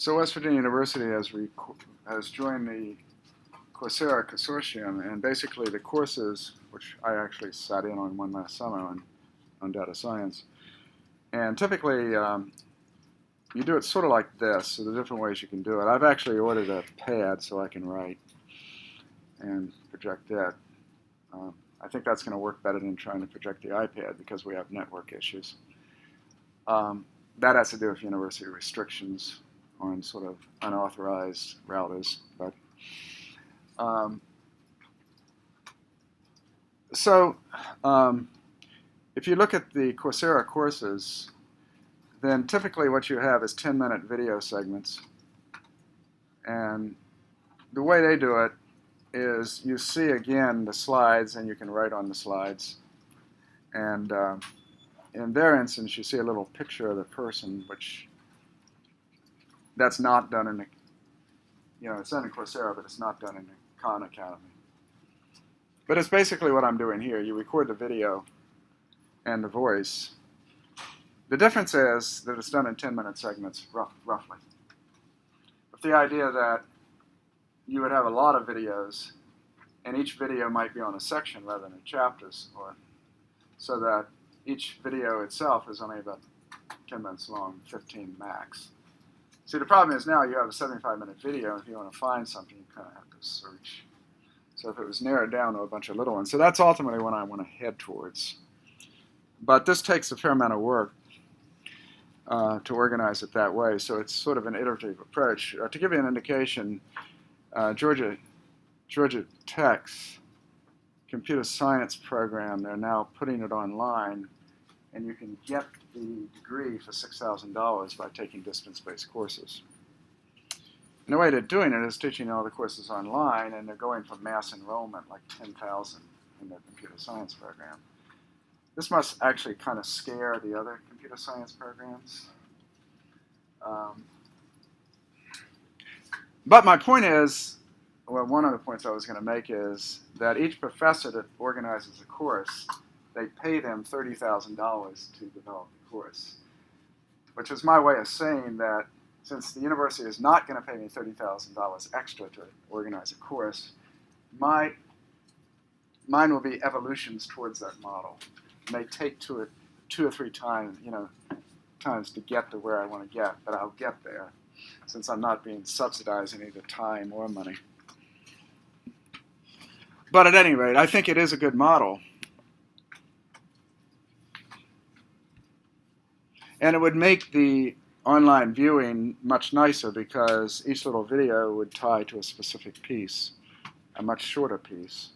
So West Virginia University has joined the Coursera consortium, and basically the courses, which I actually sat in on one last summer on data science, and typically you do it sort of like this, so there are different ways you can do it. I've actually ordered a pad so I can write and project it. I think that's going to work better than trying to project the iPad because we have network issues. That has to do with university restrictions on sort of unauthorized routers. But if you look at the Coursera courses, then typically what you have is 10-minute video segments. And the way they do it is you see again the slides, and you can write on the slides. And in their instance, you see a little picture of the person, which that's not done in the, it's done in Coursera, but it's not done in the Khan Academy. But it's basically what I'm doing here. You record the video and the voice. The difference is that it's done in 10-minute segments, roughly. With the idea that you would have a lot of videos, and each video might be on a section rather than chapters, or so that each video itself is only about 10 minutes long, 15 max. See, the problem is now you have a 75-minute video, and if you want to find something, you kind of have to search. So if it was narrowed down to a bunch of little ones, so that's ultimately what I want to head towards. But this takes a fair amount of work to organize it that way, so it's sort of an iterative approach. To give you an indication, Georgia Tech's computer science program, they're now putting it online, and you can get the degree for $6,000 by taking distance-based courses. And the way they're doing it is teaching all the courses online, and they're going for mass enrollment, like 10,000 in their computer science program. This must actually kind of scare the other computer science programs. But my point is, well, one of the points I was going to make is that each professor that organizes a course, they pay them $30,000 to develop the course, which is my way of saying that since the university is not going to pay me $30,000 extra to organize a course, mine will be evolutions towards that model. It may take two or three times to get to where I want to get, but I'll get there since I'm not being subsidized in either time or money. But at any rate, I think it is a good model. And it would make the online viewing much nicer because each little video would tie to a specific piece, a much shorter piece.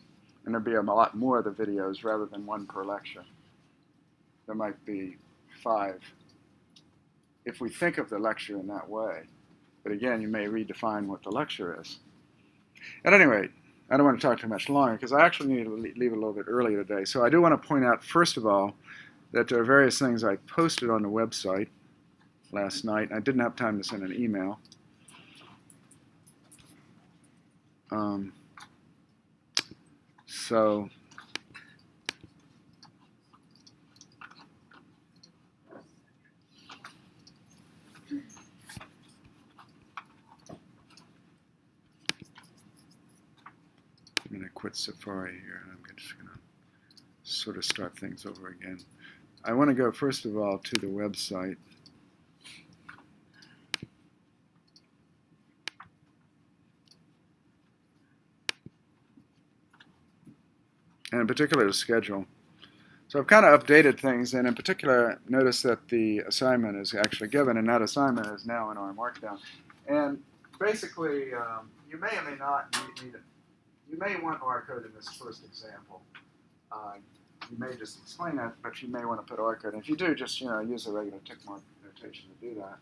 And there'd be a lot more of the videos rather than one per lecture. There might be 5, if we think of the lecture in that way. But again, you may redefine what the lecture is. At any rate, I don't want to talk too much longer because I actually need to leave a little bit early today. So I do want to point out, first of all, that there are various things I posted on the website last night. I didn't have time to send an email. So I'm going to quit Safari here, and I'm just going to sort of start things over again. I want to go, first of all, to the website. And in particular, the schedule. So I've kind of updated things, and in particular, notice that the assignment is actually given, and that assignment is now in our Markdown. And basically, you may or may not need it. You may want R code in this first example. You may just explain that, but you may want to put R code. And if you do, just use a regular tick mark notation to do that.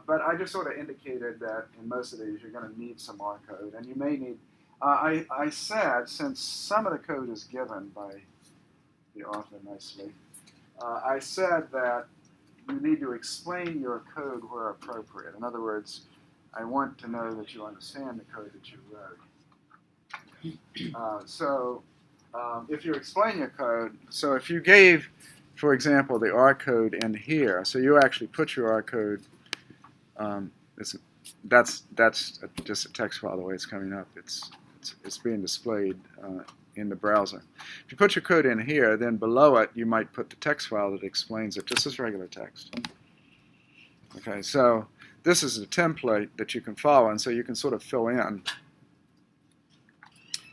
But I just sort of indicated that in most of these, you're going to need some R code, and you may need. I said, since some of the code is given by the author nicely, I said that you need to explain your code where appropriate. In other words, I want to know that you understand the code that you wrote. If you explain your code, so if you gave, for example, the R code in here, so you actually put your R code It's, that's just a text file the way it's coming up. It's being displayed in the browser. If you put your code in here, then below it you might put the text file that explains it, just as regular text. Okay, so this is a template that you can follow, and so you can sort of fill in.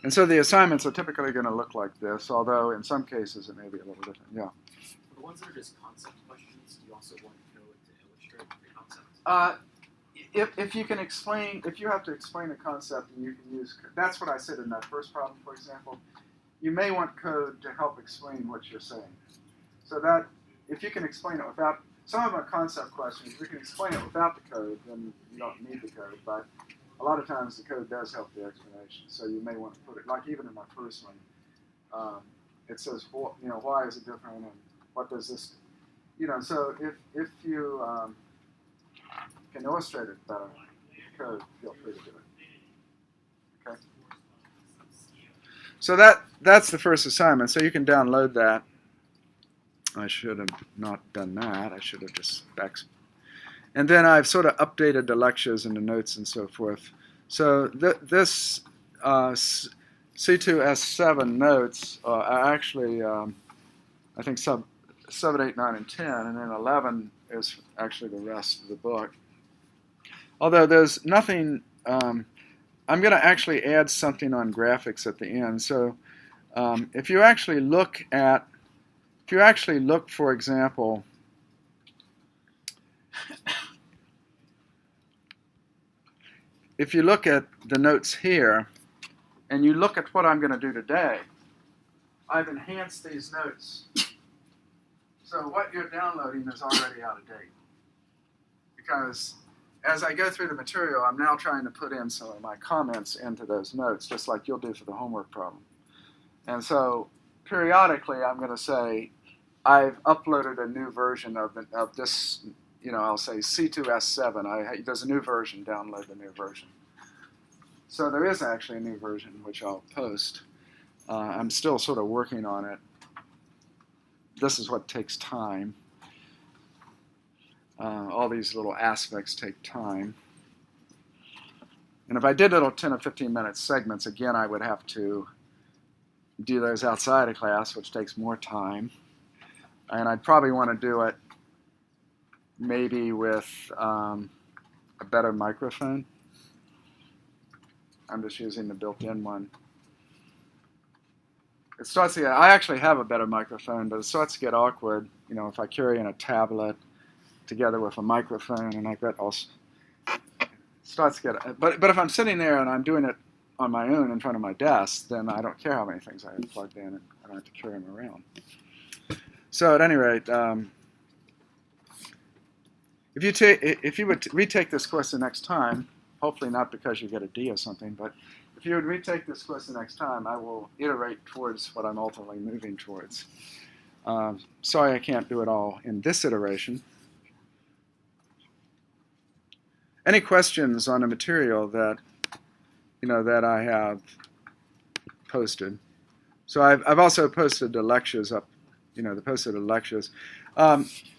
And so the assignments are typically going to look like this, although in some cases it may be a little different. Yeah. For the ones that are just concept questions, do you also want code to illustrate the concept? If you can explain, if you have to explain a concept, and you can use, that's what I said in that first problem, for example. You may want code to help explain what you're saying. So that if you can explain it without, some of them are concept questions. If you can explain it without the code, then you don't need the code. But a lot of times the code does help the explanation. So you may want to put it, like even in my first one, it says, why is it different, and what does this, so if you can illustrate it better, code, feel free to do it. Okay. So that's the first assignment. So you can download that. I should have not done that. I should have just and then I've sort of updated the lectures and the notes and so forth. So this C2S7 notes are actually, I think, sub 7, 8, 9, and 10, and then 11 is actually the rest of the book. Although there's nothing, I'm going to actually add something on graphics at the end. So if you actually look, for example, if you look at the notes here, and you look at what I'm going to do today, I've enhanced these notes. So what you're downloading is already out of date. Because as I go through the material, I'm now trying to put in some of my comments into those notes, just like you'll do for the homework problem. And so periodically I'm going to say, I've uploaded a new version of this, I'll say C2S7. There's a new version, download the new version. So there is actually a new version, which I'll post. I'm still sort of working on it. This is what takes time. All these little aspects take time. And if I did little 10 or 15 minute segments, again, I would have to do those outside of class, which takes more time. And I'd probably want to do it maybe with a better microphone. I'm just using the built-in one. It starts to get, I actually have a better microphone, but it starts to get awkward, if I carry in a tablet together with a microphone, and starts to get, but if I'm sitting there and I'm doing it on my own in front of my desk, then I don't care how many things I have plugged in, and I don't have to carry them around. So at any rate, if you would retake this course the next time, hopefully not because you get a D or something, but if you would retake this course the next time, I will iterate towards what I'm ultimately moving towards. Sorry I can't do it all in this iteration. Any questions on the material that that I have posted? So I've also posted the lectures up, the posted the lectures.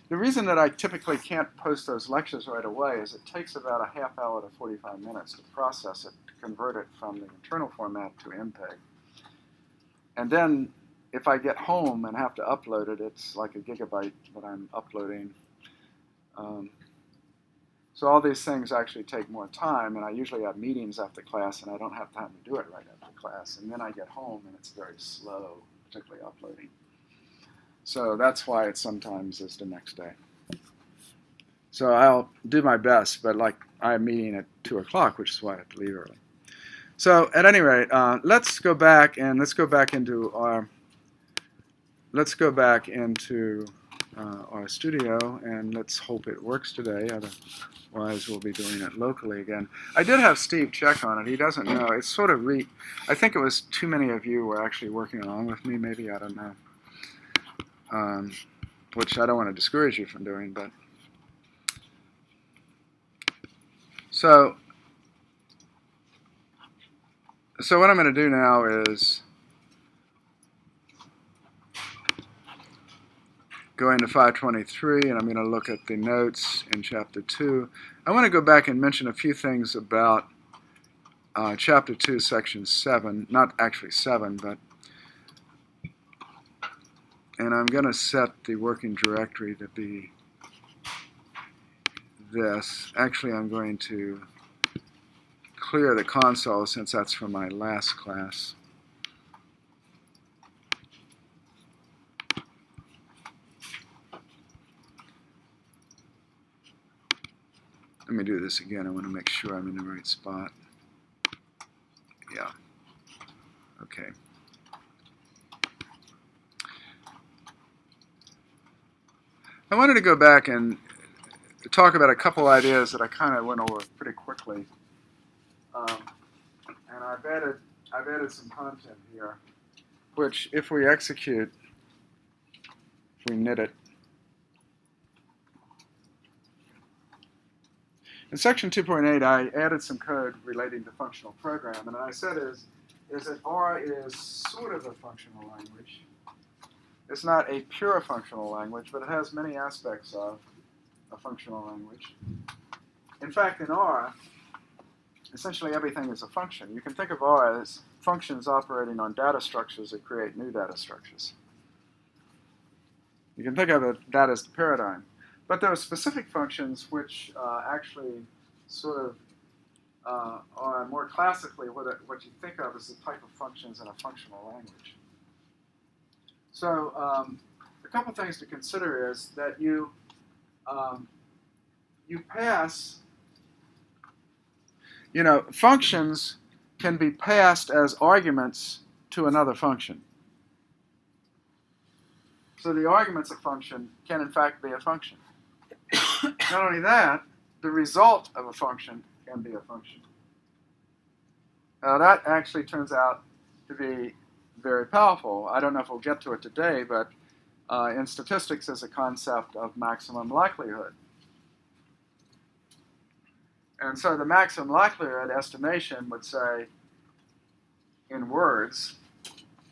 The reason that I typically can't post those lectures right away is it takes about a half hour to 45 minutes to process it, to convert it from the internal format to MPEG. And then if I get home and have to upload it, it's like a gigabyte that I'm uploading. So all these things actually take more time, and I usually have meetings after class, and I don't have time to do it right after class. And then I get home, and it's very slow, particularly uploading. So that's why it sometimes is the next day. So I'll do my best, but like I have a meeting at 2 o'clock, which is why I have to leave early. So at any rate, let's go back into our studio, and let's hope it works today. Otherwise, we'll be doing it locally again. I did have Steve check on it. He doesn't know. It's sort of I think it was too many of you were actually working along with me. Maybe, I don't know. Which I don't want to discourage you from doing, but so what I'm going to do now is going to 523, and I'm going to look at the notes in Chapter 2. I want to go back and mention a few things about Chapter 2, Section 7. Not actually 7, but... And I'm going to set the working directory to be this. Actually, I'm going to clear the console since that's from my last class. Let me do this again. I want to make sure I'm in the right spot. Yeah. Okay. I wanted to go back and talk about a couple ideas that I kind of went over pretty quickly. And I've added some content here, which if we execute, if we knit it, in section 2.8, I added some code relating to functional program, and I said is that R is sort of a functional language. It's not a pure functional language, but it has many aspects of a functional language. In fact, in R, essentially everything is a function. You can think of R as functions operating on data structures that create new data structures. You can think of that as the paradigm. But there are specific functions which actually sort of are more classically what you think of as the type of functions in a functional language. So a couple things to consider is that you pass, functions can be passed as arguments to another function. So the arguments of function can in fact be a function. Not only that, the result of a function can be a function. Now that actually turns out to be very powerful. I don't know if we'll get to it today, but in statistics there's a concept of maximum likelihood. And so the maximum likelihood estimation would say, in words,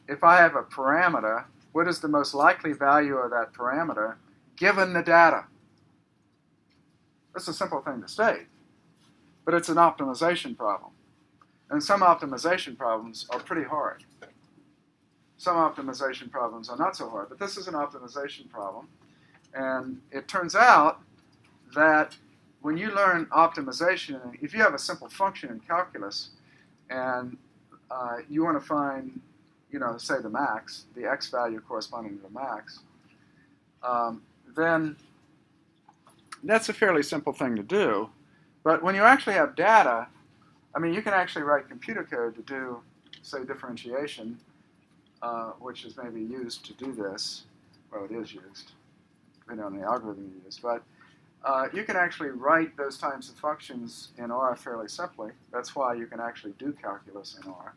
if I have a parameter, what is the most likely value of that parameter given the data? That's a simple thing to state, but it's an optimization problem. And some optimization problems are pretty hard. Some optimization problems are not so hard, but this is an optimization problem. And it turns out that when you learn optimization, if you have a simple function in calculus and you want to find, say the max, the x value corresponding to the max, then that's a fairly simple thing to do. But when you actually have data, you can actually write computer code to do, say, differentiation, which is maybe used to do this. Well, it is used, depending on the algorithm you use. But you can actually write those types of functions in R fairly simply. That's why you can actually do calculus in R.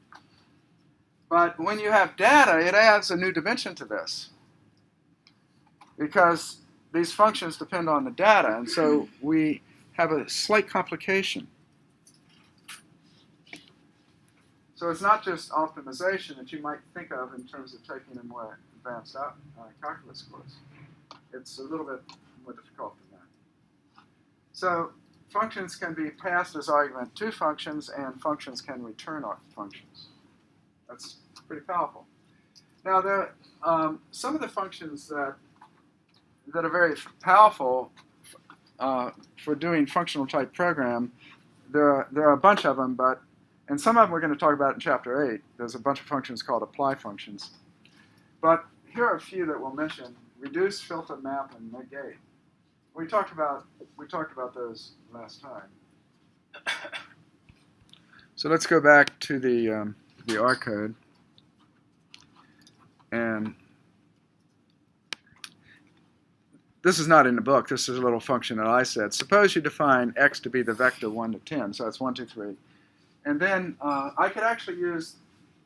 But when you have data, it adds a new dimension to this, because these functions depend on the data, and so we have a slight complication. So it's not just optimization that you might think of in terms of taking a more advanced calculus course. It's a little bit more difficult than that. So functions can be passed as argument to functions, and functions can return functions. That's pretty powerful. Now, there some of the functions that are very powerful for doing functional type program. There are a bunch of them, and some of them we're going to talk about in Chapter 8. There's a bunch of functions called apply functions. But here are a few that we'll mention: reduce, filter, map, and negate. We talked about those last time. So let's go back to the R code. And this is not in the book. This is a little function that I said. Suppose you define x to be the vector 1 to 10. So that's 1, 2, 3. And then I could actually use,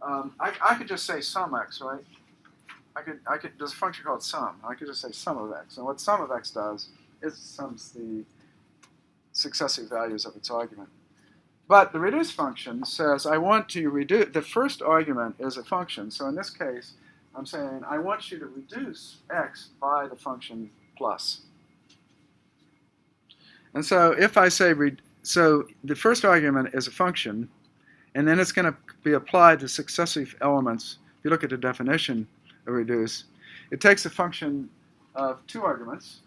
I could just say sum x, right? There's a function called sum. I could just say sum of x. And what sum of x does is sums the successive values of its argument. But the reduce function says I want to reduce, the first argument is a function. So in this case, I'm saying I want you to reduce x by the function plus. And so if I say, so the first argument is a function, and then it's going to be applied to successive elements. If you look at the definition of reduce, it takes a function of 2 arguments,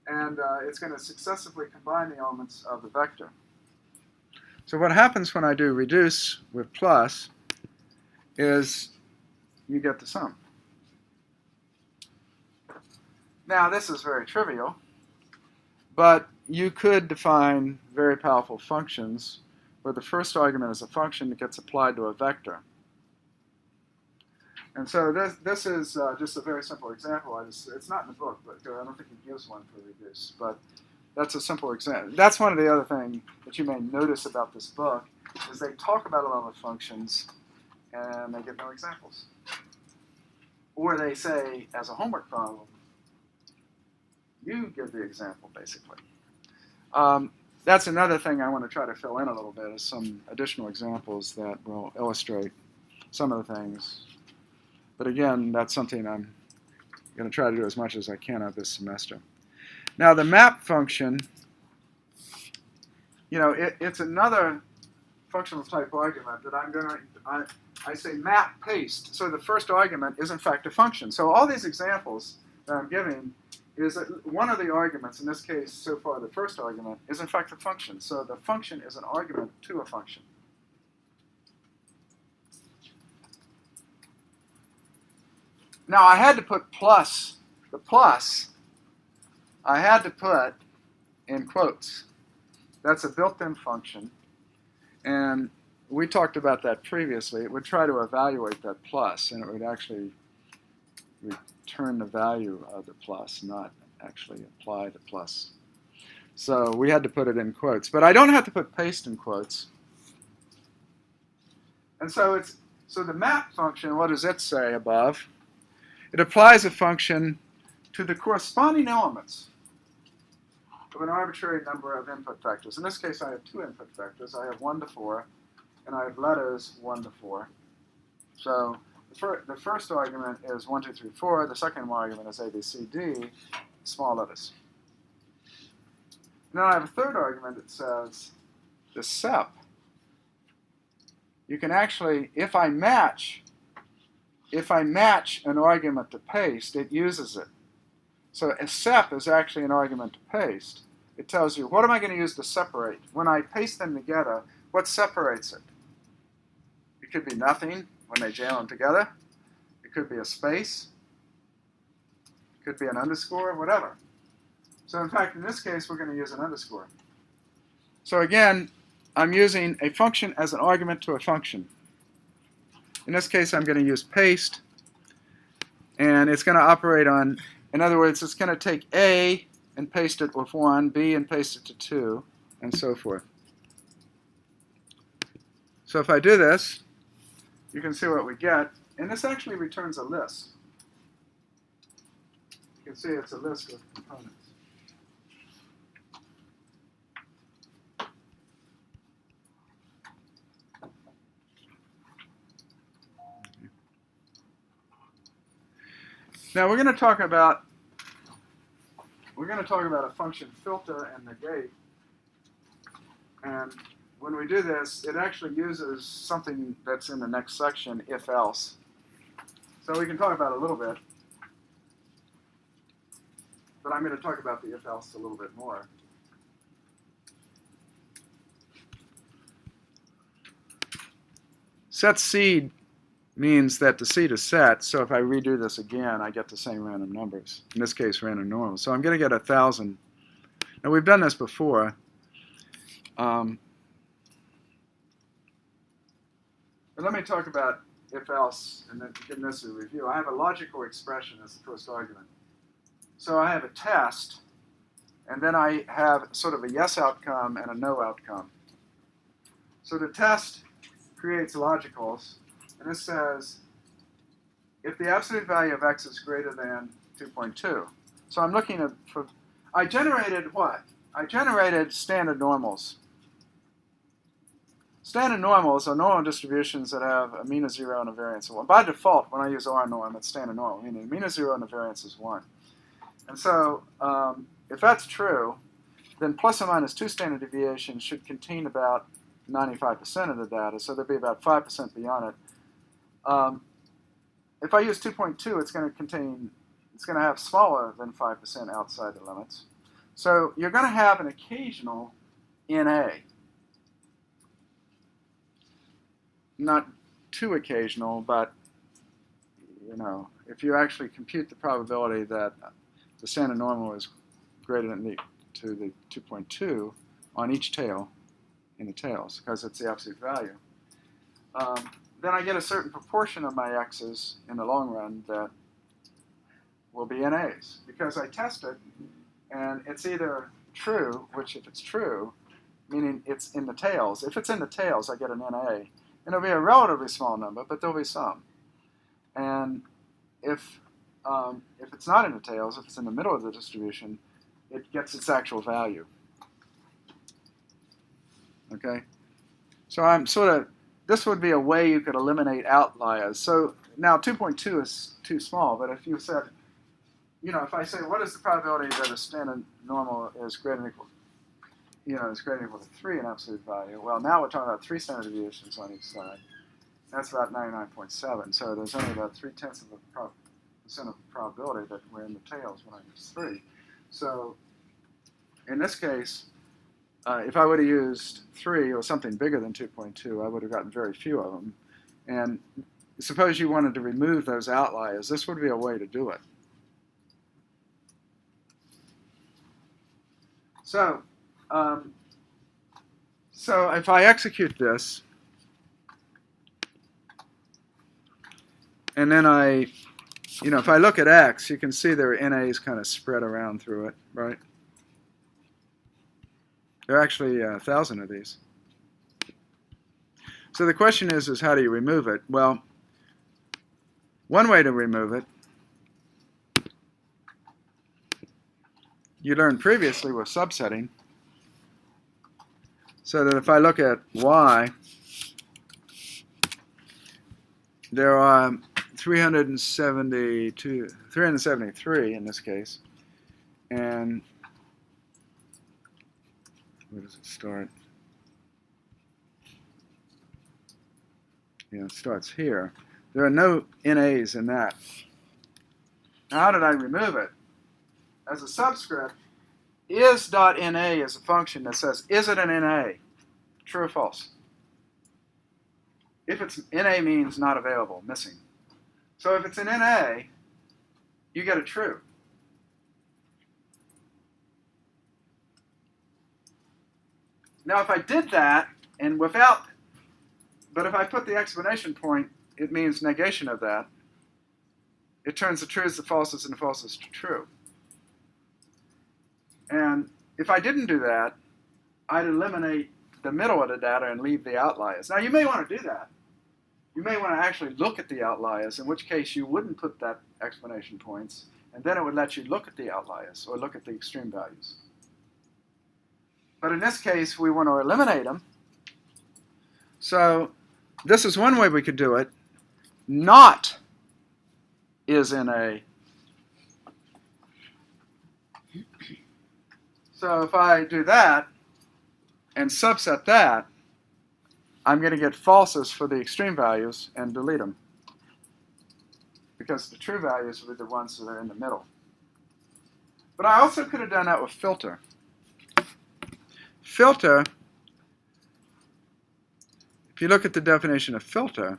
and it's going to successively combine the elements of the vector. So what happens when I do reduce with plus is you get the sum. Now this is very trivial, but you could define very powerful functions where the first argument is a function that gets applied to a vector. And so this is just a very simple example. It's not in the book, but I don't think it gives one for reduce. But that's a simple example. That's one of the other things that you may notice about this book is they talk about a lot of functions and they give no examples. Or they say, as a homework problem, you give the example, basically. That's another thing I want to try to fill in a little bit is some additional examples that will illustrate some of the things. But again, that's something I'm going to try to do as much as I can of this semester. Now the map function, it's another functional type argument that I'm going to, I say map paste. So the first argument is in fact a function. So all these examples that I'm giving is that one of the arguments, in this case so far the first argument, is in fact a function. So the function is an argument to a function. Now I had to put plus, the plus, I had to put in quotes. That's a built-in function. And we talked about that previously. It would try to evaluate that plus, and it would actually return the value of the plus, not actually apply the plus. So we had to put it in quotes. But I don't have to put paste in quotes. And so the map function, what does it say above? It applies a function to the corresponding elements of an arbitrary number of input vectors. In this case, I have 2 input vectors. I have 1 to 4, and I have letters 1 to 4. So the first argument is 1, 2, 3, 4. The second argument is A, B, C, D, small letters. Now I have a third argument that says the sep. You can actually, if I match an argument to paste, it uses it. So a sep is actually an argument to paste. It tells you, what am I going to use to separate? When I paste them together, what separates it? It could be nothing when they jam them together. It could be a space. It could be an underscore, whatever. So in fact, in this case, we're going to use an underscore. So again, I'm using a function as an argument to a function. In this case, I'm going to use paste, and it's going to operate on, in other words, it's going to take A and paste it with 1, B and paste it to 2, and so forth. So if I do this, you can see what we get, and this actually returns a list. You can see it's a list of components. Now we're going to talk about a function filter and negate. And when we do this, it actually uses something that's in the next section, if else. So we can talk about it a little bit. But I'm going to talk about the if else a little bit more. Set seed means that the seed is set, so if I redo this again, I get the same random numbers. In this case, random normal. So I'm going to get 1,000. Now we've done this before. But let me talk about if else, and then give this a review. I have a logical expression as the first argument. So I have a test, and then I have sort of a yes outcome and a no outcome. So the test creates logicals. And this says, if the absolute value of x is greater than 2.2. So I'm looking for, I generated what? I generated standard normals. Standard normals are normal distributions that have a mean of 0 and a variance of 1. By default, when I use R norm, it's standard normal, meaning a mean of 0 and a variance is 1. And so if that's true, then plus or minus 2 standard deviations should contain about 95% of the data, so there'll be about 5% beyond it. If I use 2.2, it's going to have smaller than 5% outside the limits. So you're going to have an occasional NA. Not too occasional, but if you actually compute the probability that the standard normal is greater than to the 2.2 on each tail in the tails, because it's the absolute value, then I get a certain proportion of my x's in the long run that will be NAs, because I test it, and it's either true, which if it's true, meaning it's in the tails. If it's in the tails, I get an NA. And it'll be a relatively small number, but there'll be some. And if it's not in the tails, if it's in the middle of the distribution, it gets its actual value. Okay? So this would be a way you could eliminate outliers. So now 2.2 is too small, but if you said, if I say, what is the probability that a standard normal is greater than equal is greater than equal to 3 in absolute value. Well, now we're talking about 3 standard deviations on each side. That's about 99.7. So there's only about 0.3% of probability that we're in the tails when I use 3. So in this case, if I would have used 3 or something bigger than 2.2, I would have gotten very few of them. And suppose you wanted to remove those outliers, this would be a way to do it. So if I execute this, and then if I look at X, you can see there are NAs kind of spread around through it, right? There are actually 1,000 of these. So the question is how do you remove it? Well, one way to remove it, you learned previously was subsetting. So that if I look at Y, there are 373 in this case. And where does it start? Yeah, it starts here. There are no NAs in that. Now, how did I remove it? As a subscript, is.NA is a function that says, is it an NA? True or false? If it's NA means not available, missing. So if it's an NA, you get a true. Now if I did that, and but if I put the explanation point, it means negation of that. It turns the trues to falses and the falses to true. And if I didn't do that, I'd eliminate the middle of the data and leave the outliers. Now, you may want to do that. You may want to actually look at the outliers, in which case you wouldn't put that explanation points, and then it would let you look at the outliers or look at the extreme values. But in this case, we want to eliminate them. So this is one way we could do it. Not is in a. So if I do that and subset that, I'm going to get falses for the extreme values and delete them, because the true values will be the ones that are in the middle. But I also could have done that with filter. Filter, if you look at the definition of filter,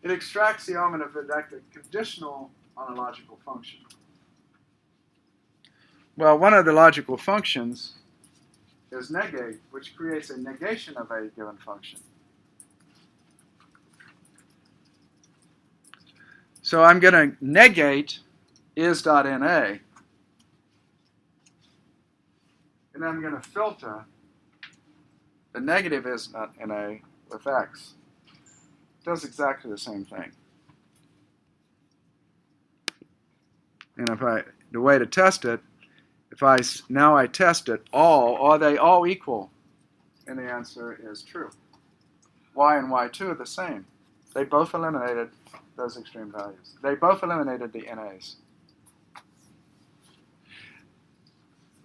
it extracts the element of the conditional on a logical function. Well, one of the logical functions is negate, which creates a negation of a given function. So I'm going to negate is.NA, and I'm going to filter the negative is.NA with X. It does exactly the same thing. And the way to test it, now I test it all, are they all equal? And the answer is true. Y and Y2 are the same. They both eliminated those extreme values. They both eliminated the NAs.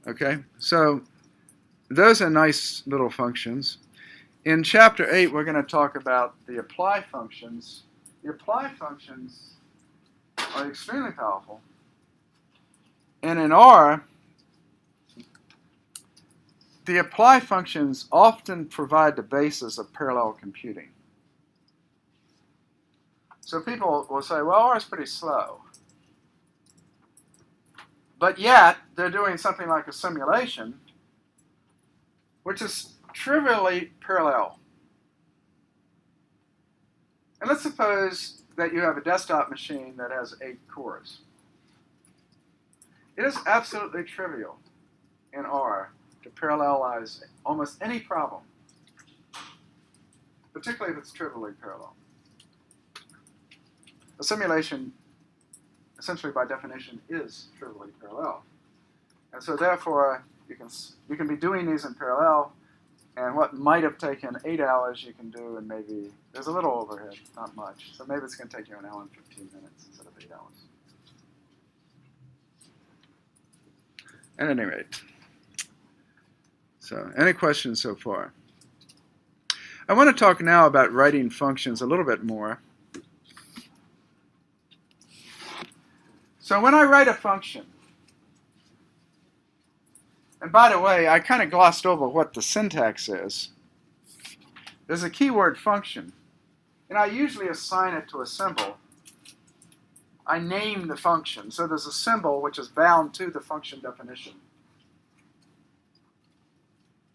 Okay, so those are nice little functions. In Chapter 8, we're going to talk about the apply functions. The apply functions are extremely powerful. And in R, the apply functions often provide the basis of parallel computing. So people will say, well, R is pretty slow. But yet, they're doing something like a simulation, which is trivially parallel. And let's suppose that you have a desktop machine that has 8 cores. It is absolutely trivial in R to parallelize almost any problem, particularly if it's trivially parallel. A simulation, essentially by definition, is trivially parallel. And so therefore, you can be doing these in parallel, and what might have taken 8 hours you can do in maybe, there's a little overhead, not much. So maybe it's going to take you an hour and 15 minutes instead of 8 hours. At any rate. So, any questions so far? I want to talk now about writing functions a little bit more. So when I write a function, and by the way, I kind of glossed over what the syntax is. There's a keyword function, and I usually assign it to a symbol. I name the function, so there's a symbol which is bound to the function definition.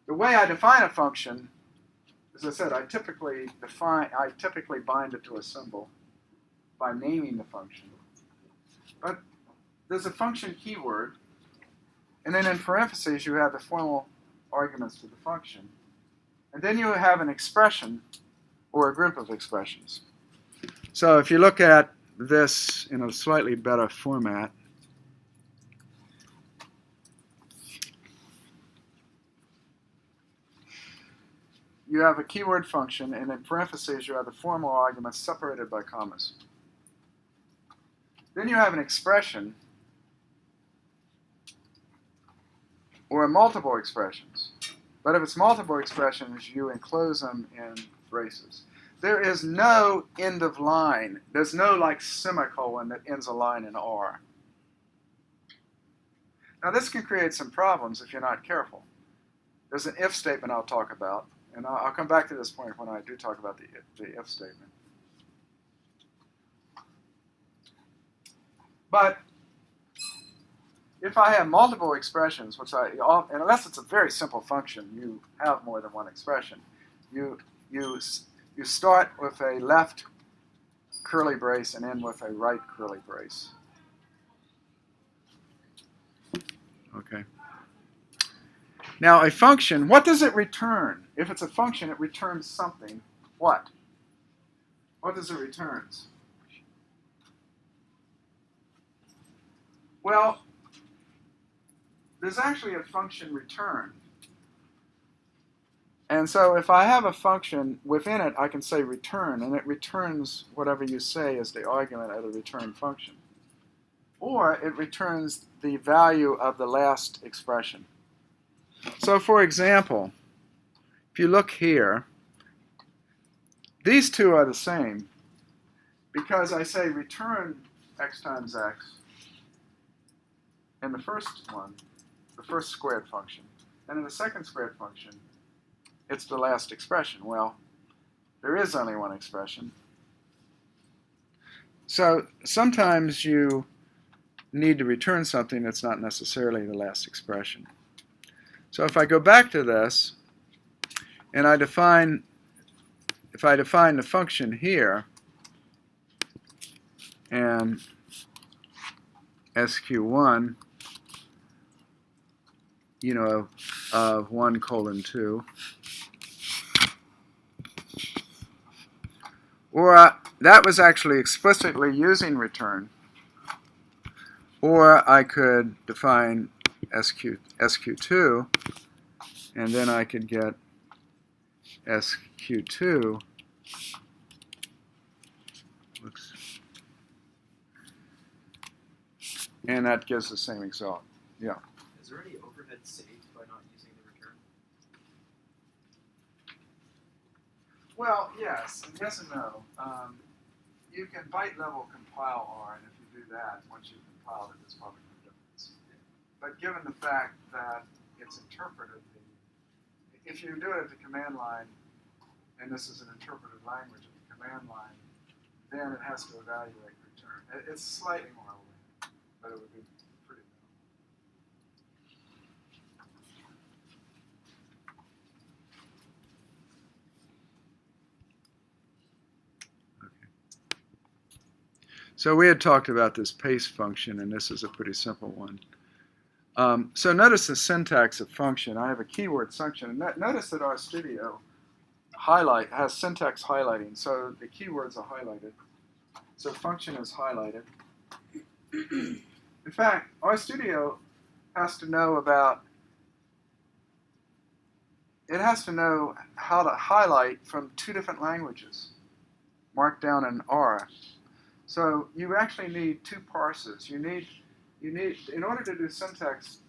The way I define a function, as I said, I typically bind it to a symbol by naming the function. But there's a function keyword, and then in parentheses you have the formal arguments to the function. And then you have an expression or a group of expressions. So if you look at this in a slightly better format, you have a keyword function, and in parentheses you have the formal arguments separated by commas. Then you have an expression or multiple expressions. But if it's multiple expressions, you enclose them in braces. There is no end of line. There's no like semicolon that ends a line in R. Now this can create some problems if you're not careful. There's an if statement I'll talk about, and I'll come back to this point when I do talk about the if statement. But if I have multiple expressions, which unless it's a very simple function, you have more than one expression. You start with a left curly brace and end with a right curly brace. Okay. Now a function, what does it return? If it's a function, it returns something. What? What does it return? Well, there's actually a function return. And so if I have a function, within it I can say return, and it returns whatever you say as the argument of the return function. Or it returns the value of the last expression. So for example, if you look here, these two are the same because I say return x times x in the first one, the first squared function. And in the second squared function, it's the last expression. Well, there is only one expression. So sometimes you need to return something that's not necessarily the last expression. So if I go back to this, and if I define the function here, and SQ1, of 1:2, or that was actually explicitly using return, or I could define SQ2, and then I could get SQ2 looks, and that gives the same result. Yeah. Is there any overhead saved by not using the return? Well, yes, and yes and no. You can byte level compile R, and if you do that, once you've compiled it, there's probably no difference. But given the fact that it's interpreted, if you do it at the command line, and this is an interpreted language at the command line, then it has to evaluate return. It's slightly more overhead, but it would be pretty minimal. Okay. So we had talked about this paste function, and this is a pretty simple one. So notice the syntax of function. I have a keyword function. And notice that RStudio has syntax highlighting, so the keywords are highlighted. So function is highlighted. In fact, RStudio has to know how to highlight from two different languages, Markdown and R. So you actually need two parsers. You need, in order to do syntax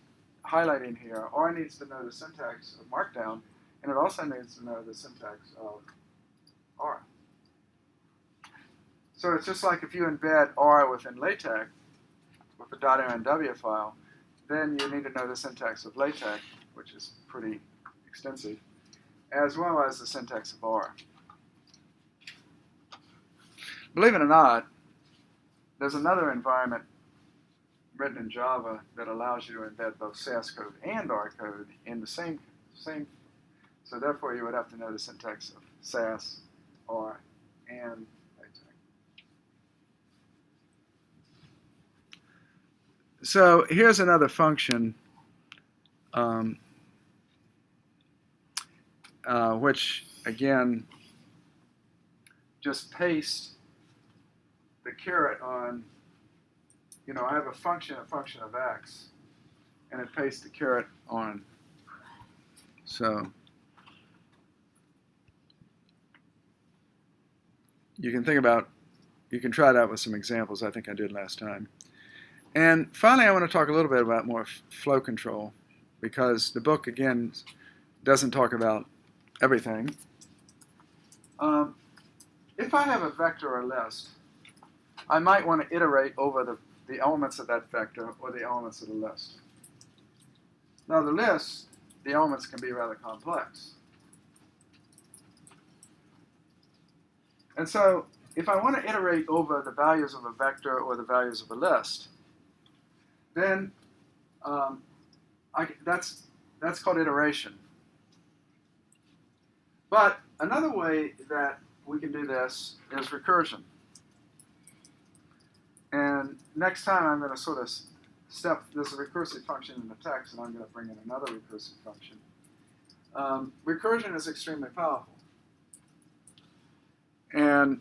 highlighting here, R needs to know the syntax of Markdown, and it also needs to know the syntax of R. So it's just like if you embed R within LaTeX, with a .mnw file, then you need to know the syntax of LaTeX, which is pretty extensive, as well as the syntax of R. Believe it or not, there's another environment written in Java that allows you to embed both SAS code and R code in the same. So therefore, you would have to know the syntax of SAS, R, and LaTeX. So here's another function which, again, just paste the caret on, I have a function of x, and it pastes the caret on. So you can try that with some examples I think I did last time. And finally, I want to talk a little bit about more flow control, because the book, again, doesn't talk about everything. If I have a vector or list, I might want to iterate over the elements of that vector or the elements of the list. Now the list, the elements can be rather complex. And so if I want to iterate over the values of a vector or the values of a list, then that's called iteration. But another way that we can do this is recursion. And next time I'm going to sort of there's a recursive function in the text, and I'm going to bring in another recursive function. Recursion is extremely powerful. And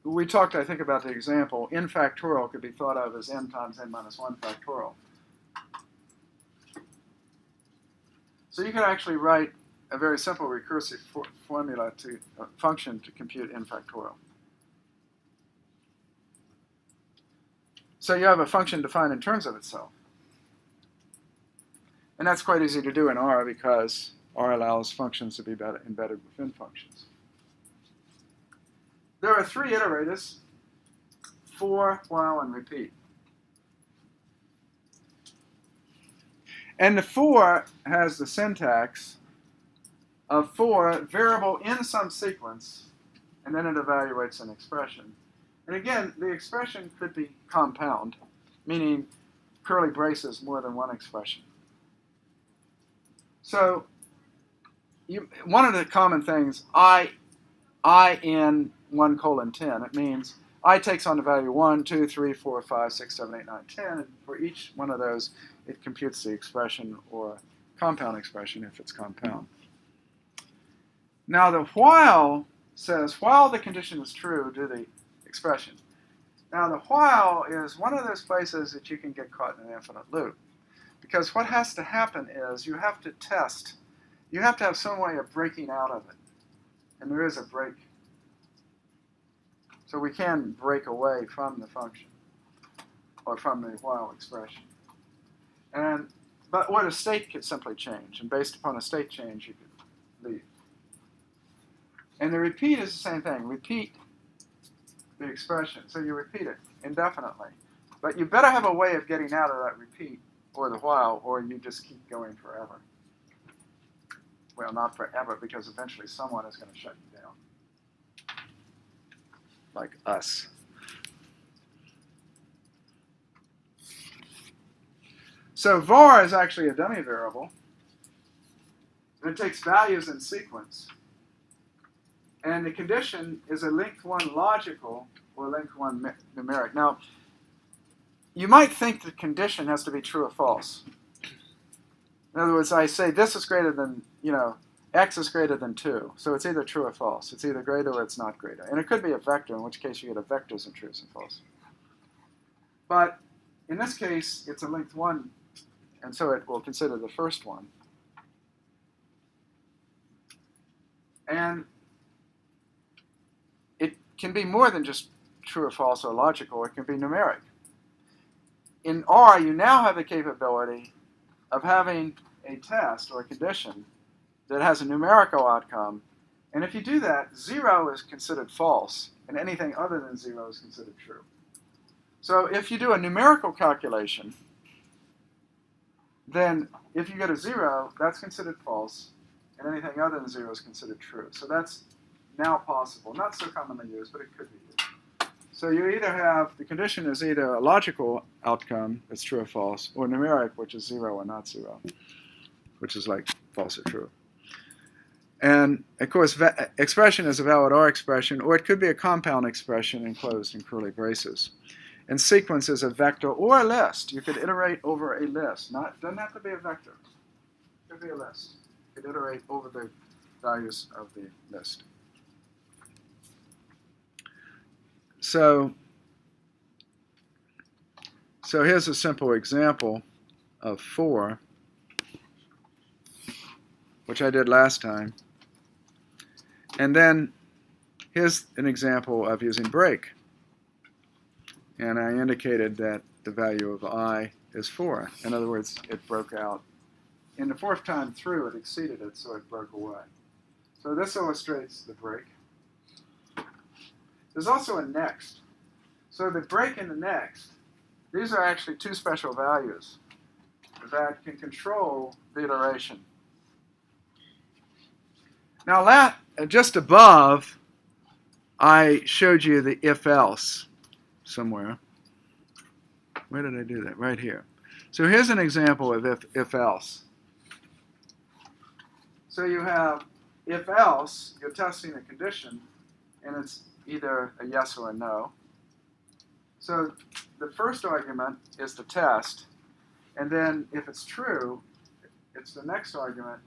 we talked, I think, about the example, n factorial could be thought of as n times n minus 1 factorial. So you could actually write a very simple recursive formula to a function to compute n factorial. So you have a function defined in terms of itself. And that's quite easy to do in R, because R allows functions to be embedded within functions. There are three iterators: for, while, and repeat. And the for has the syntax of for variable in some sequence, and then it evaluates an expression. And again, the expression could be compound, meaning curly braces more than one expression. So one of the common things, I in 1:10, it means I takes on the value 1, 2, 3, 4, 5, 6, 7, 8, 9, 10, and for each one of those, it computes the expression or compound expression if it's compound. Now the while says, while the condition is true, do the expression. Now the while is one of those places that you can get caught in an infinite loop. Because what has to happen is you have to test you have to have some way of breaking out of it. And there is a break. So we can break away from the function or from the while expression. But a state could simply change, and based upon a state change, you could leave. And the repeat is the same thing. Repeat the expression. So you repeat it indefinitely. But you better have a way of getting out of that repeat or the while, or you just keep going forever. Well, not forever, because eventually someone is going to shut you down. Like us. So var is actually a dummy variable. And it takes values in sequence. And the condition is a length 1 logical or length 1 numeric. Now, you might think the condition has to be true or false. In other words, I say this is greater than, x is greater than 2. So it's either true or false. It's either greater or it's not greater. And it could be a vector, in which case you get a vectors and trues and false. But in this case, it's a length 1, and so it will consider the first one. And it can be more than just true or false or logical. It can be numeric. In R, you now have the capability of having a test or a condition that has a numerical outcome. And if you do that, 0 is considered false, and anything other than 0 is considered true. So if you do a numerical calculation, then if you get a 0, that's considered false, and anything other than 0 is considered true. So that's now possible. Not so commonly used, but it could be used. So you either have, the condition is either a logical outcome, that's true or false, or numeric, which is 0 or not 0, which is like false or true. And, of course, expression is a valid R expression, or it could be a compound expression enclosed in curly braces. And sequence is a vector or a list. You could iterate over a list. Doesn't have to be a vector. It could be a list. You could iterate over the values of the list. So here's a simple example of 4, which I did last time. And then here's an example of using break. And I indicated that the value of I is 4. In other words, it broke out. In the 4th time through, it exceeded it, so it broke away. So this illustrates the break. There's also a next. So the break and the next, these are actually 2 special values that can control the iteration. Now, just above, I showed you the if-else somewhere. Where did I do that? Right here. So here's an example of if-else. So you have if-else, you're testing a condition, and it's either a yes or a no. So the first argument is the test, and then if it's true, it's the next argument,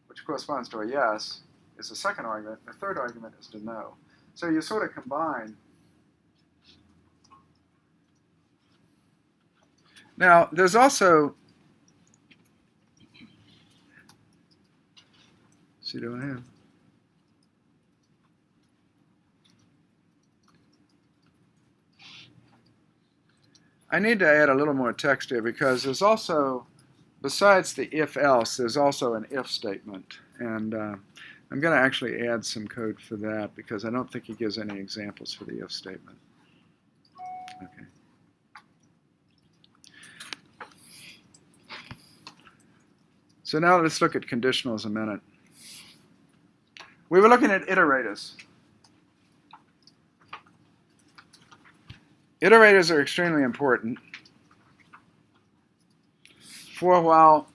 which corresponds to a yes, is the second argument. The third argument is the no. So you sort of combine. Now, there's also, do I have? I need to add a little more text here because there's also, besides the if-else, there's also an if statement. And I'm going to actually add some code for that because I don't think he gives any examples for the if statement. Okay. So now let's look at conditionals a minute. We were looking at iterators. Iterators are extremely important. For a while,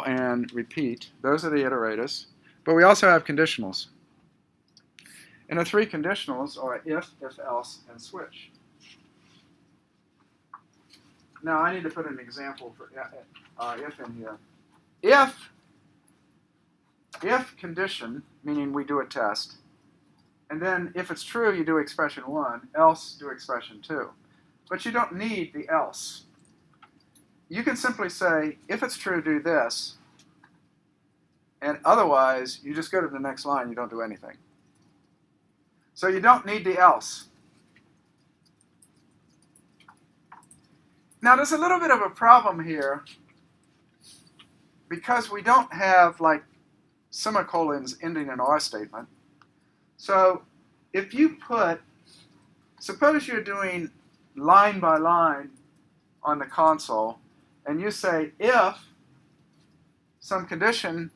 and repeat. Those are the iterators. But we also have conditionals. And the 3 conditionals are if, if-else, and switch. Now I need to put an example for if in here. If condition, meaning we do a test, and then if it's true, you do expression 1, else do expression 2. But you don't need the else. You can simply say, if it's true, do this, And otherwise, you just go to the next line, you don't do anything. So you don't need the else. Now there's a little bit of a problem here because we don't have like semicolons ending an OR statement. So if you suppose you're doing line by line on the console, and you say if some condition,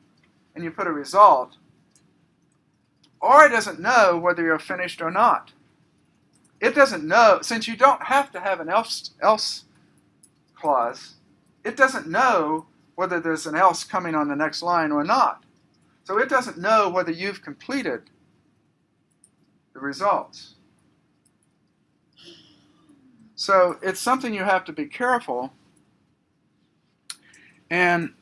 and you put a result, OR doesn't know whether you're finished or not. It doesn't know, since you don't have to have an else clause, it doesn't know whether there's an else coming on the next line or not. So it doesn't know whether you've completed the results. So it's something you have to be careful. And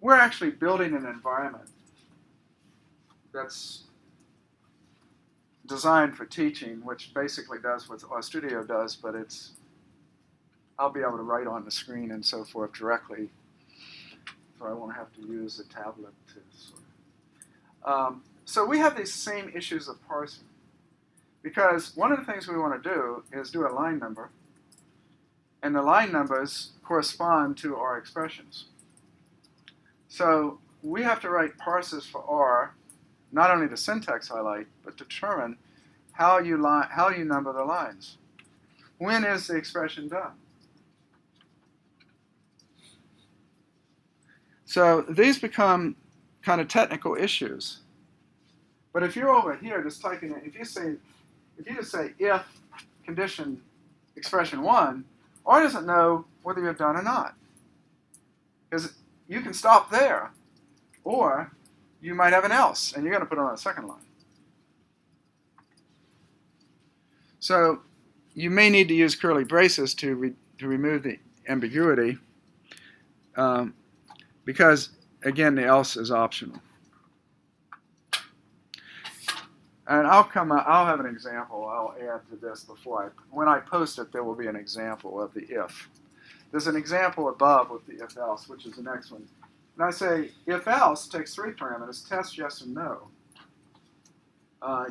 we're actually building an environment that's designed for teaching, which basically does what RStudio does, but I'll be able to write on the screen and so forth directly, so I won't have to use a tablet to sort of. So we have these same issues of parsing, because one of the things we want to do is do a line number, and the line numbers correspond to our expressions. So we have to write parsers for R, not only to syntax highlight, but determine how you number the lines. When is the expression done? So these become kind of technical issues. But if you're over here just typing it, if you just say if condition expression 1, R doesn't know whether you're done or not. Because you can stop there, or you might have an else, and you're going to put it on a second line. So you may need to use curly braces to remove the ambiguity, because, again, the else is optional. And I'll have an example I'll add to this when I post it, there will be an example of the if. There's an example above with the if else, which is the next one. And I say, if else takes 3 parameters, test yes and no.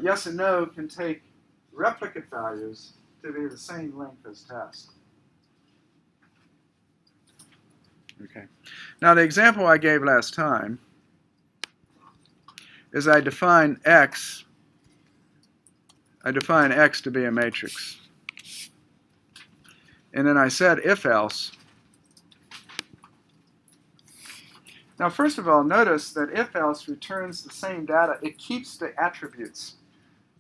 Yes and no can take replicate values to be the same length as test. Okay. Now the example I gave last time is I define X to be a matrix. And then I said if else. Now first of all, notice that if else returns the same data. It keeps the attributes.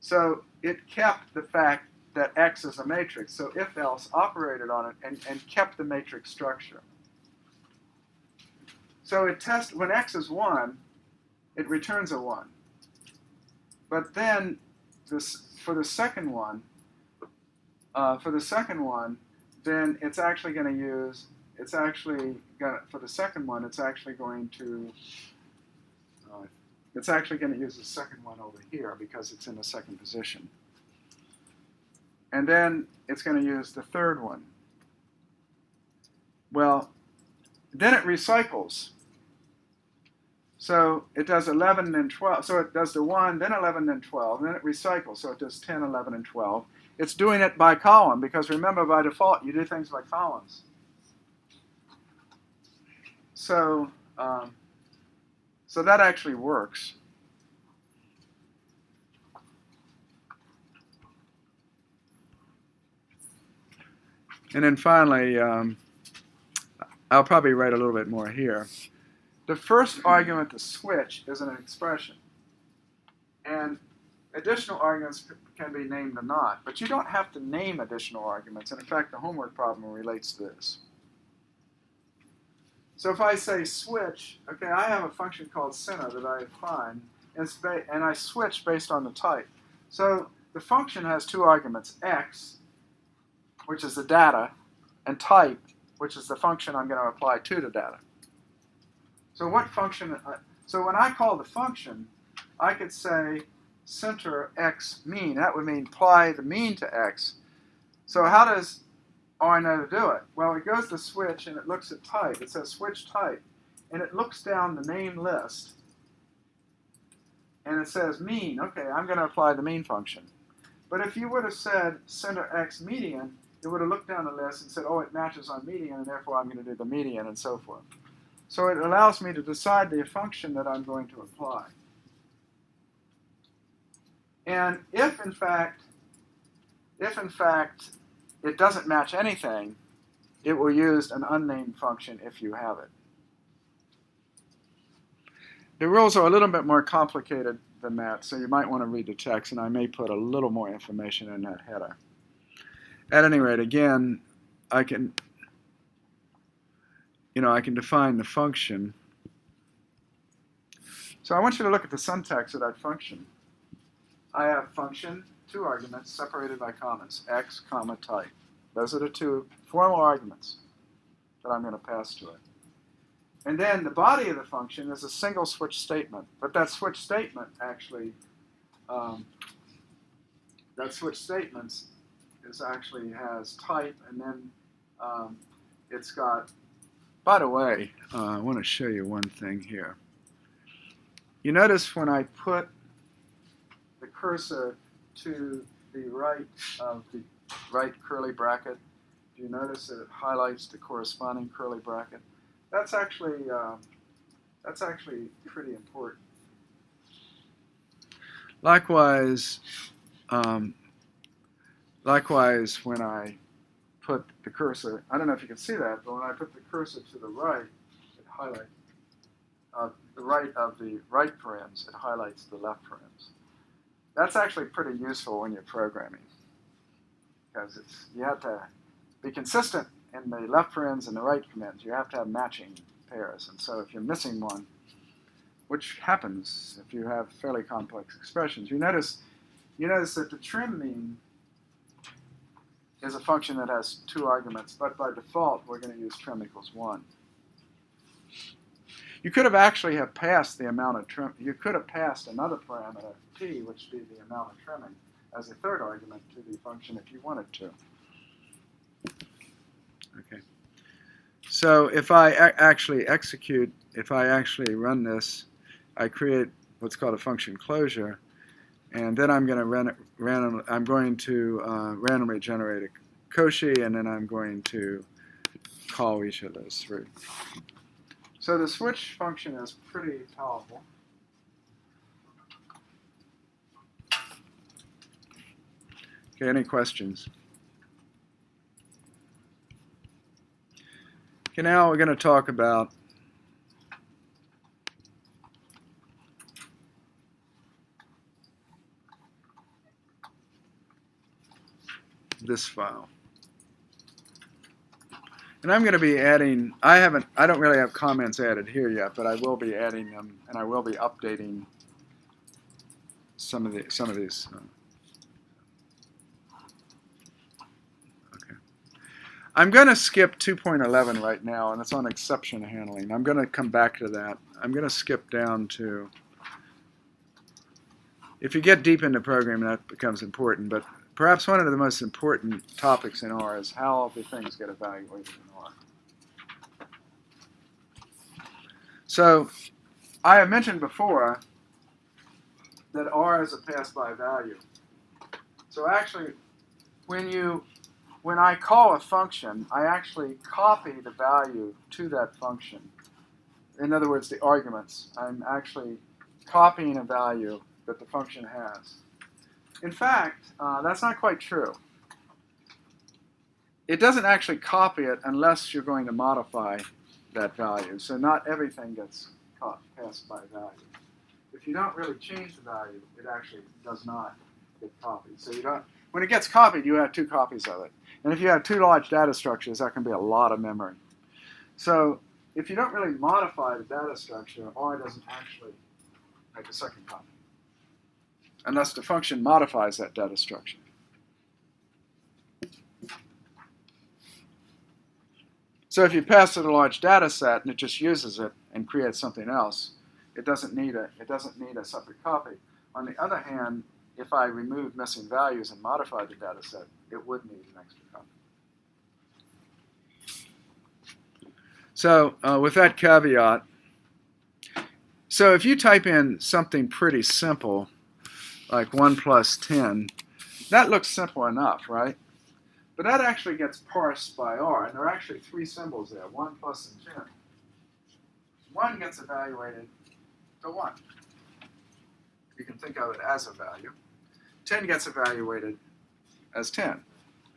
So it kept the fact that X is a matrix. So if else operated on it and kept the matrix structure. So it tests when X is 1, it returns a 1. But then for the second one, then it's actually going to use, for the second one, it's actually going to use the second one over here because it's in the second position. And then it's going to use the third one. Well, then it recycles. So it does 11 and 12. So it does the 1, then 11, then 12. Then it recycles. So it does 10, 11, and 12. It's doing it by column because remember, by default, you do things by columns. So that actually works. And then finally, I'll probably write a little bit more here. The first argument, the switch, is an expression. And additional arguments can be named or not. But you don't have to name additional arguments. And in fact, the homework problem relates to this. So if I say switch, okay, I have a function called center that I define, and I switch based on the type. So the function has 2 arguments, x, which is the data, and type, which is the function I'm going to apply to the data. So what function? So when I call the function, I could say center x mean. That would mean apply the mean to x. So how does Oh, I know to do it. Well, it goes to switch and it looks at type. It says switch type. And it looks down the name list and it says mean. Okay, I'm going to apply the mean function. But if you would have said center x median, it would have looked down the list and said, oh, it matches on median, and therefore I'm going to do the median, and so forth. So it allows me to decide the function that I'm going to apply. And if in fact it doesn't match anything, it will use an unnamed function if you have it. The rules are a little bit more complicated than that, so you might want to read the text, and I may put a little more information in that header. At any rate, again, I can define the function. So I want you to look at the syntax of that function. I have function, 2 arguments separated by commas, x, comma, type. Those are the 2 formal arguments that I'm going to pass to it. And then the body of the function is a single switch statement. But that switch statement actually, has type, and then it's got, by the way, I want to show you one thing here. You notice when I put the cursor to the right of the right curly bracket, do you notice that it highlights the corresponding curly bracket? That's actually pretty important. Likewise, when I put the cursor, I don't know if you can see that, but when I put the cursor to the right, it highlights the right of the right parens, it highlights the left parens. That's actually pretty useful when you're programming, because you have to be consistent in the left parens and the right parens. You have to have matching pairs, and so if you're missing one, which happens if you have fairly complex expressions, you notice that the trim mean is a function that has 2 arguments, but by default we're going to use trim equals 1. You could have actually passed the amount of trim. You could have passed another parameter t, which would be the amount of trimming, as a 3rd argument to the function if you wanted to. Okay. So if I actually run this, I create what's called a function closure, and then I'm going to run it randomly generate a Cauchy, and then I'm going to call each of those 3. So the switch function is pretty powerful. Okay, any questions? Okay, now we're going to talk about this file. And I'm going to be adding, I don't really have comments added here yet, but I will be adding them, and I will be updating some of these. Okay. I'm going to skip 2.11 right now, and it's on exception handling. I'm going to come back to that. I'm going to skip down to, if you get deep into programming, that becomes important, but perhaps one of the most important topics in R is how the things get evaluated in R. So I have mentioned before that R is a pass-by value. So actually, when I call a function, I actually copy the value to that function. In other words, the arguments. I'm actually copying a value that the function has. In fact, that's not quite true. It doesn't actually copy it unless you're going to modify that value. So not everything gets passed by value. If you don't really change the value, it actually does not get copied. So when it gets copied, you have 2 copies of it. And if you have 2 large data structures, that can be a lot of memory. So if you don't really modify the data structure, R doesn't actually make a second copy, unless the function modifies that data structure. So if you pass it a large data set and it just uses it and creates something else, it doesn't need a separate copy. On the other hand, if I remove missing values and modify the data set, it would need an extra copy. So with that caveat, so if you type in something pretty simple, like 1 plus 10, that looks simple enough, right? But that actually gets parsed by R, and there are actually 3 symbols there, 1, plus, and 10. 1 gets evaluated to 1. You can think of it as a value. 10 gets evaluated as 10.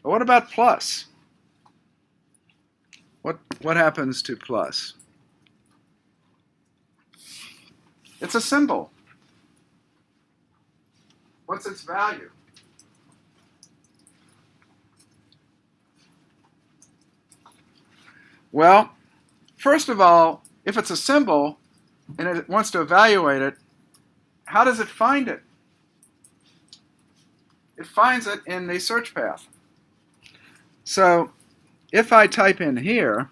But what about plus? What happens to plus? It's a symbol. What's its value? Well, first of all, if it's a symbol and it wants to evaluate it, how does it find it? It finds it in the search path. So if I type in here,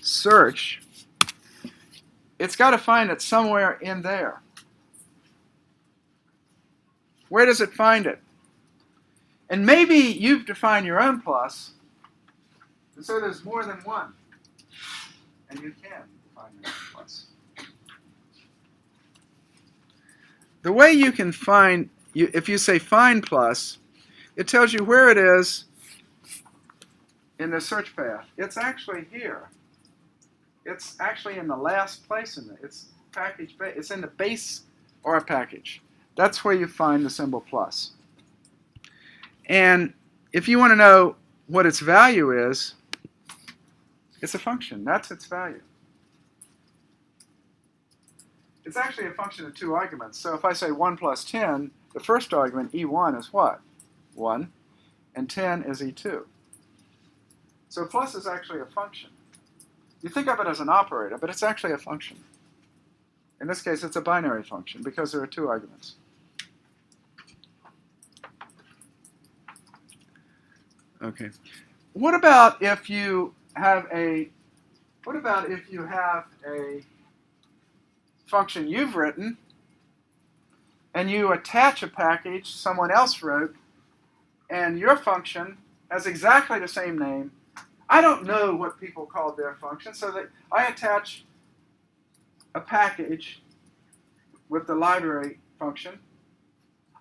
search, it's got to find it somewhere in there. Where does it find it? And maybe you've defined your own plus, and so there's more than one. And you can define your own plus. The way you can find, if you say find plus, it tells you where it is in the search path. It's actually here. It's actually in the last place in it. It's package base. It's in the base or a package. That's where you find the symbol plus. And if you want to know what its value is, it's a function. That's its value. It's actually a function of 2 arguments. So if I say 1 plus 10, the first argument, E1, is what? 1. And 10 is E2. So plus is actually a function. You think of it as an operator, but it's actually a function. In this case, it's a binary function because there are 2 arguments. Okay. What about if you have a function you've written and you attach a package someone else wrote and your function has exactly the same name? I don't know what people called their function, so that I attach a package with the library function.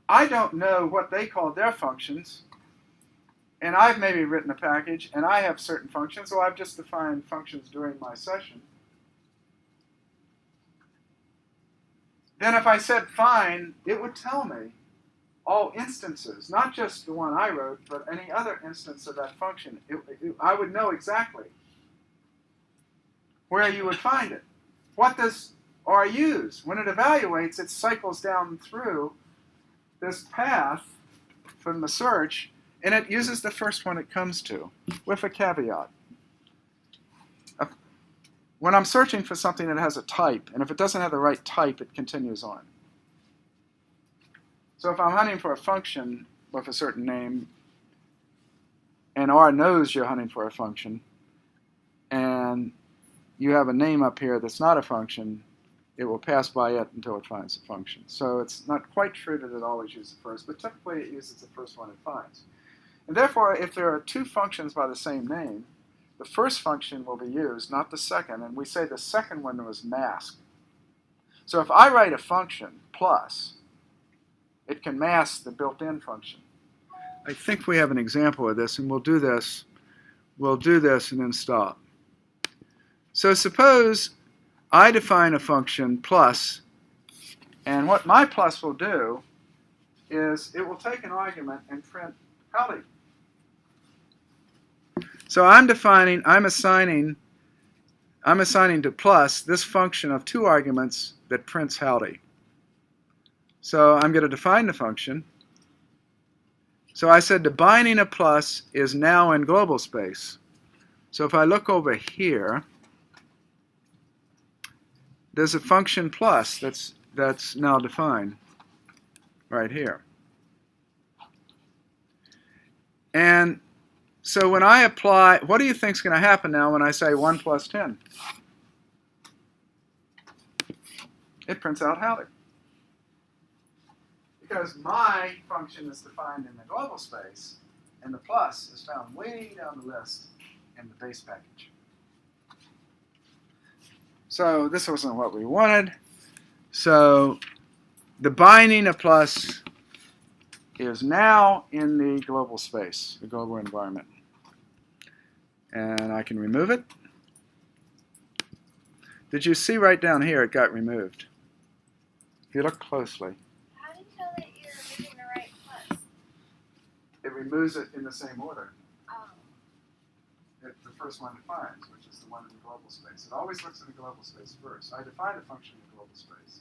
I don't know what they called their functions, and I've maybe written a package, and I have certain functions, so I've just defined functions during my session. Then if I said find, it would tell me all instances, not just the one I wrote, but any other instance of that function. I would know exactly where you would find it. What does R use? When it evaluates, it cycles down through this path from the search, and it uses the first one it comes to, with a caveat. When I'm searching for something that has a type, and if it doesn't have the right type, it continues on. So if I'm hunting for a function with a certain name, and R knows you're hunting for a function, and you have a name up here that's not a function, it will pass by it until it finds a function. So it's not quite true that it always uses the first, but typically it uses the first one it finds. And therefore, if there are 2 functions by the same name, the first function will be used, not the second, and we say the second one was masked. So if I write a function, plus, it can mask the built-in function. I think we have an example of this, and we'll do this and then stop. So suppose I define a function plus, and what my plus will do is it will take an argument and print howdy. So I'm assigning to plus this function of 2 arguments that prints howdy. So I'm going to define the function. So I said the binding of plus is now in global space. So if I look over here, there's a function plus that's now defined right here. And so when I apply, what do you think is going to happen now when I say 1 plus 10? It prints out howdy. Because my function is defined in the global space, and the plus is found way down the list in the base package. So this wasn't what we wanted. So the binding of plus is now in the global space, the global environment. And I can remove it. Did you see right down here it got removed? If you look closely. How do you tell that you're removing the right plus? It removes it in the same order. Oh. It's the first one it finds, which is the one in the global space. It always looks in the global space first. I defined a function in the global space,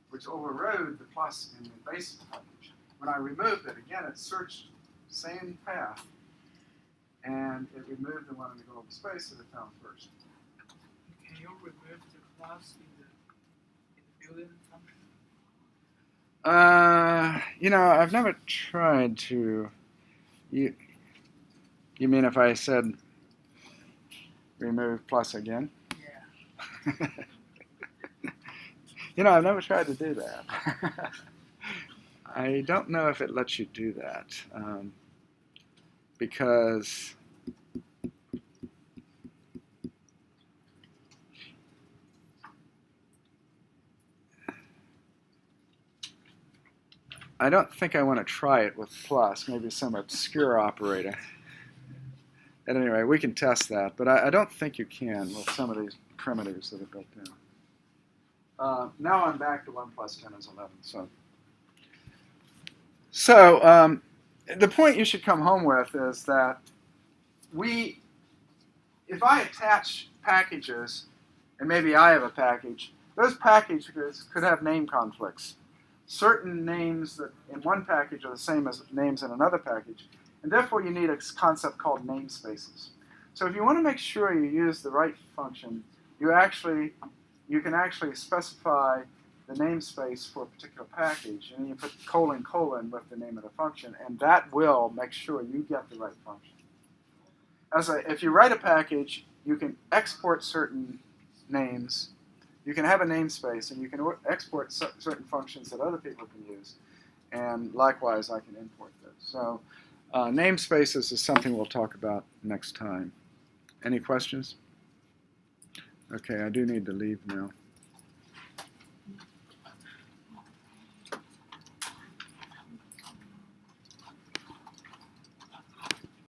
which overrode the plus in the base package. When I removed it, again, it searched the same path, and it removed the one in the global space that it found first. Can you remove the class in the built-in function? You know, I've never tried to. You mean if I said remove plus again? Yeah. You know, I've never tried to do that. I don't know if it lets you do that because I don't think I want to try it with plus, maybe some obscure operator. At any rate, we can test that, but I don't think you can with some of these primitives that are built in. Now I'm back to 1 plus 10 is 11. So the point you should come home with is that if I attach packages, and maybe I have a package, those packages could have name conflicts. Certain names that in one package are the same as names in another package, and therefore you need a concept called namespaces. So if you want to make sure you use the right function, you can actually specify the namespace for a particular package, and then you put colon with the name of the function, and that will make sure you get the right function. If you write a package, you can export certain names, you can have a namespace, and you can export certain functions that other people can use, and likewise I can import those. So namespaces is something we'll talk about next time. Any questions? Okay, I do need to leave now.